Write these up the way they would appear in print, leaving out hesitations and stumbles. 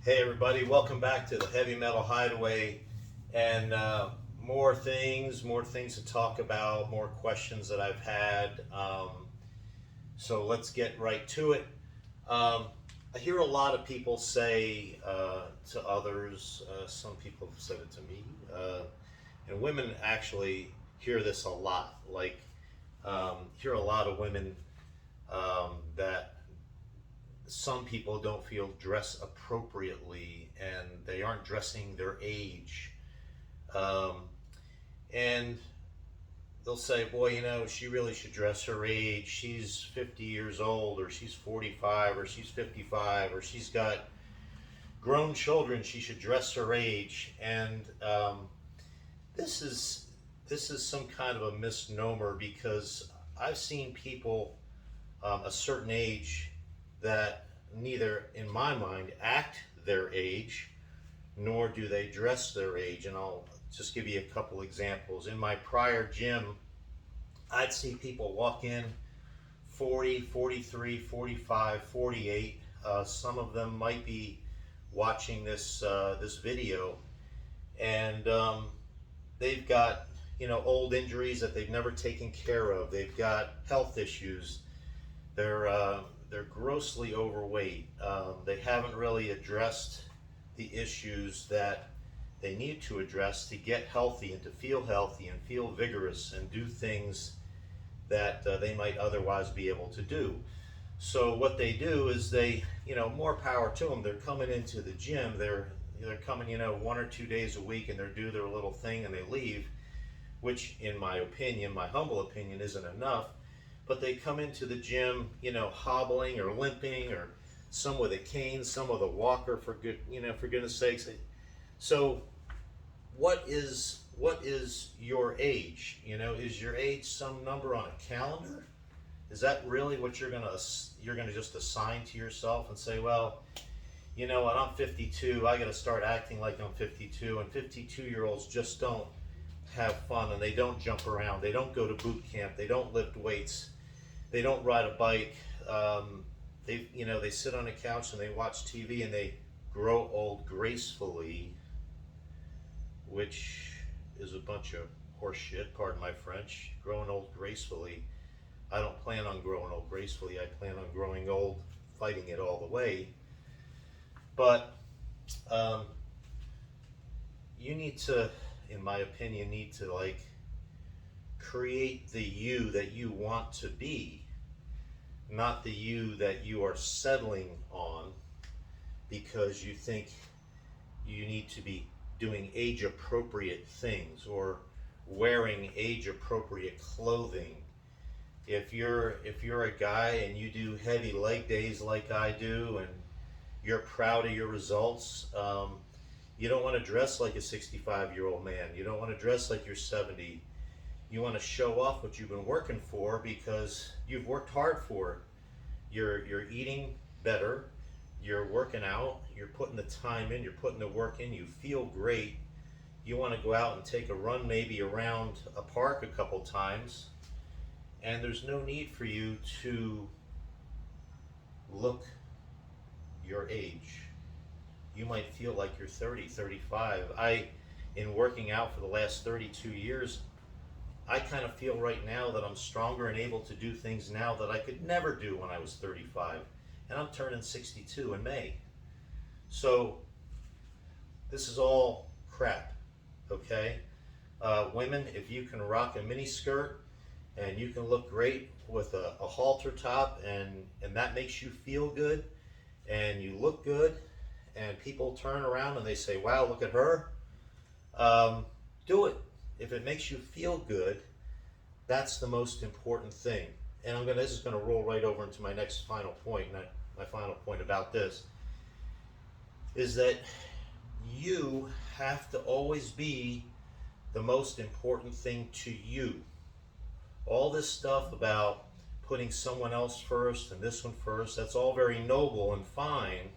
Hey everybody, welcome back to the Heavy Metal Hideaway, and more things to talk about, more questions that I've had. So let's get right to it. Um, I hear a lot of people say to others, some people have said it to me, and women actually hear this a lot. Hear a lot of women that some people don't feel dress appropriately and they aren't dressing their age. Um, and they'll say, boy, she really should dress her age. She's 50 years old, or she's 45, or she's 55, or she's got grown children. She should dress her age. And this is this is some kind of a misnomer because I've seen people a certain age that neither, in my mind, act their age nor do they dress their age. And I'll just give you a couple examples. In my prior gym, I'd see people walk in 40, 43, 45, 48. Some of them might be watching this video, and they've got old injuries that they've never taken care of. They've got health issues. They're grossly overweight. They haven't really addressed the issues that they need to address to get healthy and to feel healthy and feel vigorous and do things that they might otherwise be able to do. So what they do is more power to them. They're coming into the gym. They're coming, 1 or 2 days a week, and they do their little thing and they leave, which, in my opinion, my humble opinion, isn't enough. But they come into the gym, hobbling or limping, or some with a cane, some with a walker. For goodness sakes. So, what is your age? Is your age some number on a calendar? Is that really what you're gonna just assign to yourself and say, well, you know what, I'm 52. I got to start acting like I'm 52, and 52-year-olds just don't have fun, and they don't jump around. They don't go to boot camp. They don't lift weights. They don't ride a bike. They sit on a couch and they watch TV and they grow old gracefully, which is a bunch of horse shit, pardon my French. Growing old gracefully. I don't plan on growing old gracefully. I plan on growing old fighting it all the way. But you need to, in my opinion, create the you that you want to be, not the you that you are settling on because you think you need to be doing age appropriate things or wearing age appropriate clothing. If you're a guy and you do heavy leg days like I do, and you're proud of your results, you don't want to dress like a 65-year-old man. You don't want to dress like you're 70. You want to show off what you've been working for because you've worked hard for it. You're eating better. You're working out. You're putting the time in. You're putting the work in. You feel great. You want to go out and take a run, maybe around a park a couple times. And there's no need for you to look your age. You might feel like you're 30, 35. In working out for the last 32 years, I kind of feel right now that I'm stronger and able to do things now that I could never do when I was 35. And I'm turning 62 in May. So this is all crap, okay? Women, if you can rock a mini skirt and you can look great with a halter top, and that makes you feel good and you look good, and people turn around and they say, wow, look at her, do it. If it makes you feel good, that's the most important thing. And this is going to roll right over into my next final point. And my final point about this is that you have to always be the most important thing to you. All this stuff about putting someone else first and this one first, that's all very noble and fine.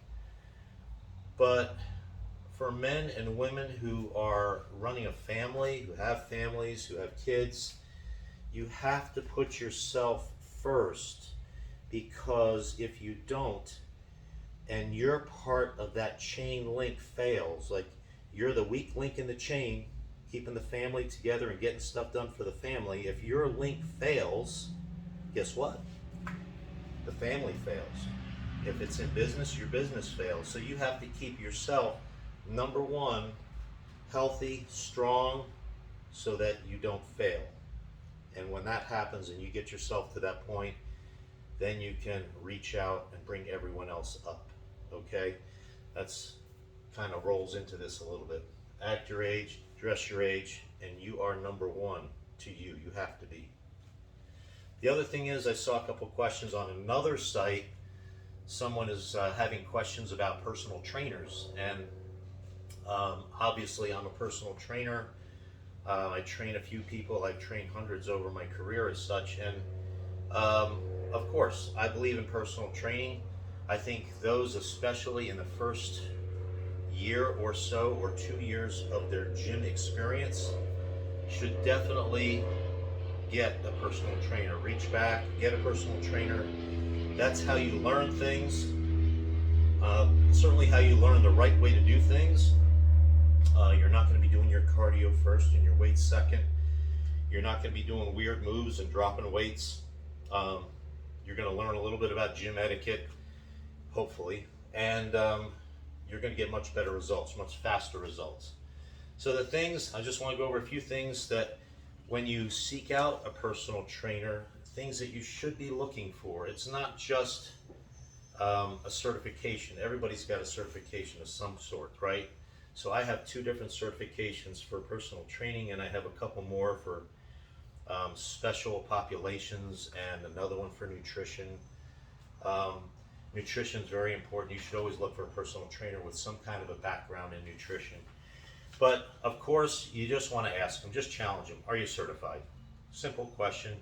But for men and women who are running a family, who have families, who have kids, you have to put yourself first, because if you don't, and your part of that chain link fails, like you're the weak link in the chain, keeping the family together and getting stuff done for the family, if your link fails, guess what? The family fails. If it's in business, your business fails. So you have to keep yourself, number one, healthy, strong, so that you don't fail. And when that happens and you get yourself to that point, then you can reach out and bring everyone else up. Okay? That's kind of rolls into this a little bit. Act your age, dress your age, and you are number one to you. You have to be. The other thing is, I saw a couple questions on another site. Someone is having questions about personal trainers, and obviously I'm a personal trainer. I train a few people. I've trained hundreds over my career as such, and of course I believe in personal training. I think those, especially in the first year or so or 2 years of their gym experience, should definitely get a personal trainer. Reach back, get a personal trainer. That's how you learn things. Certainly how you learn the right way to do things. You're not going to be doing your cardio first and your weights second. You're not going to be doing weird moves and dropping weights. You're going to learn a little bit about gym etiquette, hopefully, and you're going to get much better results, much faster results. So the things, I just want to go over a few things that when you seek out a personal trainer, things that you should be looking for. It's not just a certification. Everybody's got a certification of some sort, right? So I have 2 different certifications for personal training, and I have a couple more for special populations and another one for nutrition. Nutrition is very important. You should always look for a personal trainer with some kind of a background in nutrition. But of course, you just want to ask them, just challenge them. Are you certified? Simple question.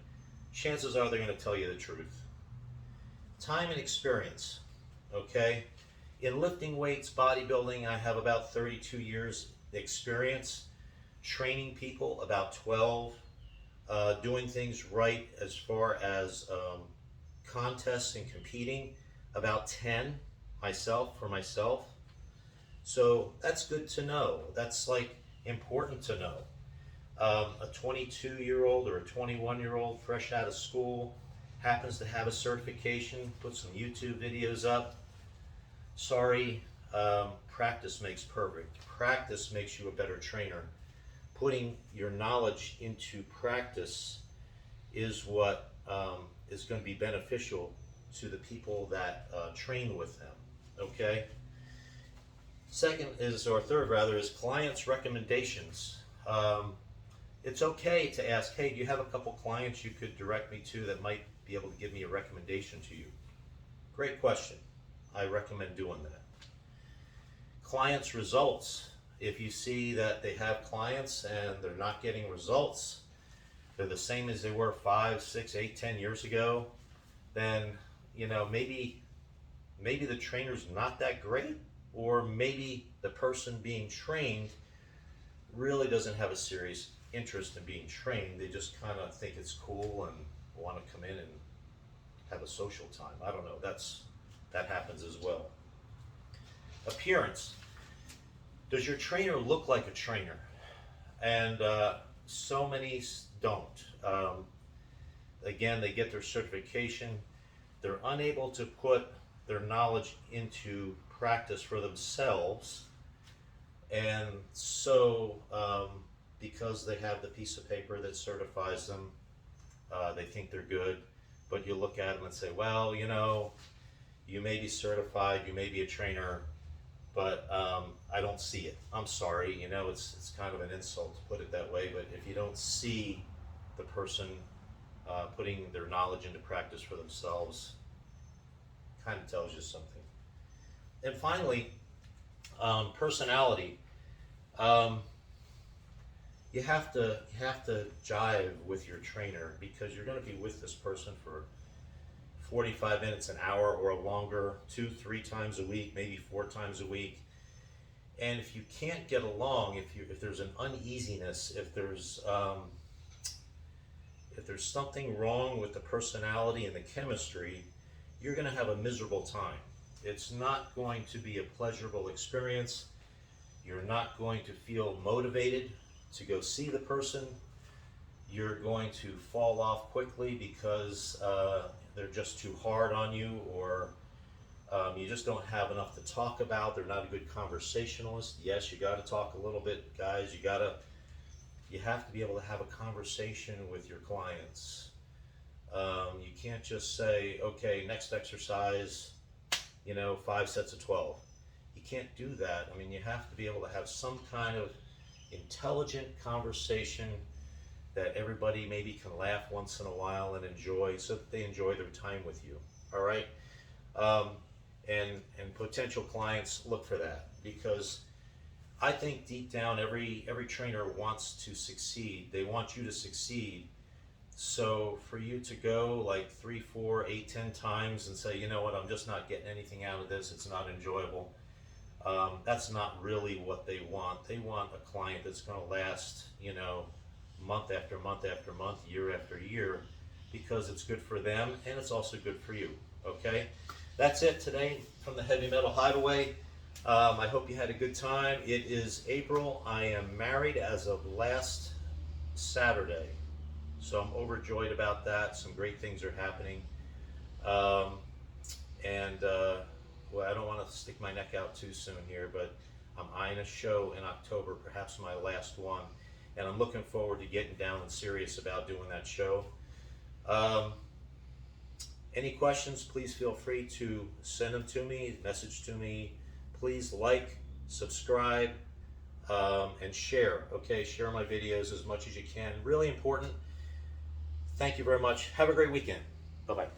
Chances are they're going to tell you the truth. Time and experience, okay? In lifting weights, bodybuilding, I have about 32 years experience. Training people, about 12. Doing things right as far as contests and competing, about 10 for myself. So that's good to know. That's like important to know. A 22-year-old or a 21-year-old fresh out of school happens to have a certification, put some YouTube videos up. Sorry, practice makes perfect. Practice makes you a better trainer. Putting your knowledge into practice is what is going to be beneficial to the people that train with them, okay? Second is, or third rather, is clients' recommendations. It's okay to ask, hey, do you have a couple clients you could direct me to that might be able to give me a recommendation to you? Great question. I recommend doing that. Clients' results. If you see that they have clients and they're not getting results, they're the same as they were 5, 6, 8, 10 years ago, then maybe the trainer's not that great, or maybe the person being trained really doesn't have a serious interest in being trained. They just kind of think it's cool and want to come in and have a social time. I don't know. That happens as well. Appearance. Does your trainer look like a trainer? And so many don't. Again, they get their certification. They're unable to put their knowledge into practice for themselves. And so, because they have the piece of paper that certifies them, they think they're good. But you look at them and say, well, you may be certified, you may be a trainer, but I don't see it. I'm sorry, it's kind of an insult to put it that way, but if you don't see the person putting their knowledge into practice for themselves, kind of tells you something. And finally, personality. You have to jive with your trainer, because you're going to be with this person for 45 minutes, an hour, or longer, 2-3 times a week, maybe 4 times a week. And if you can't get along, if there's an uneasiness, if there's something wrong with the personality and the chemistry, you're going to have a miserable time. It's not going to be a pleasurable experience. You're not going to feel motivated to go see the person. You're going to fall off quickly because they're just too hard on you, or you just don't have enough to talk about. They're not a good conversationalist. Yes, you got to talk a little bit, guys. You have to be able to have a conversation with your clients. You can't just say, okay, next exercise, 5 sets of 12. You can't do that. I mean, you have to be able to have some kind of intelligent conversation that everybody maybe can laugh once in a while and enjoy, so that they enjoy their time with you. All right? And potential clients look for that, because I think deep down every trainer wants to succeed. They want you to succeed. So for you to go like 3, 4, 8, 10 times and say, you know what, I'm just not getting anything out of this, it's not enjoyable, that's not really what they want. They want a client that's going to last, month after month after month, year after year, because it's good for them and it's also good for you. Okay? That's it today from the Heavy Metal Hideaway. I hope you had a good time. It is April. I am married as of last Saturday. So I'm overjoyed about that. Some great things are happening. Well, I don't want to stick my neck out too soon here, but I'm eyeing a show in October, perhaps my last one. And I'm looking forward to getting down and serious about doing that show. Any questions, please feel free to send them to me, message to me. Please like, subscribe, and share. Okay, share my videos as much as you can. Really important. Thank you very much. Have a great weekend. Bye-bye.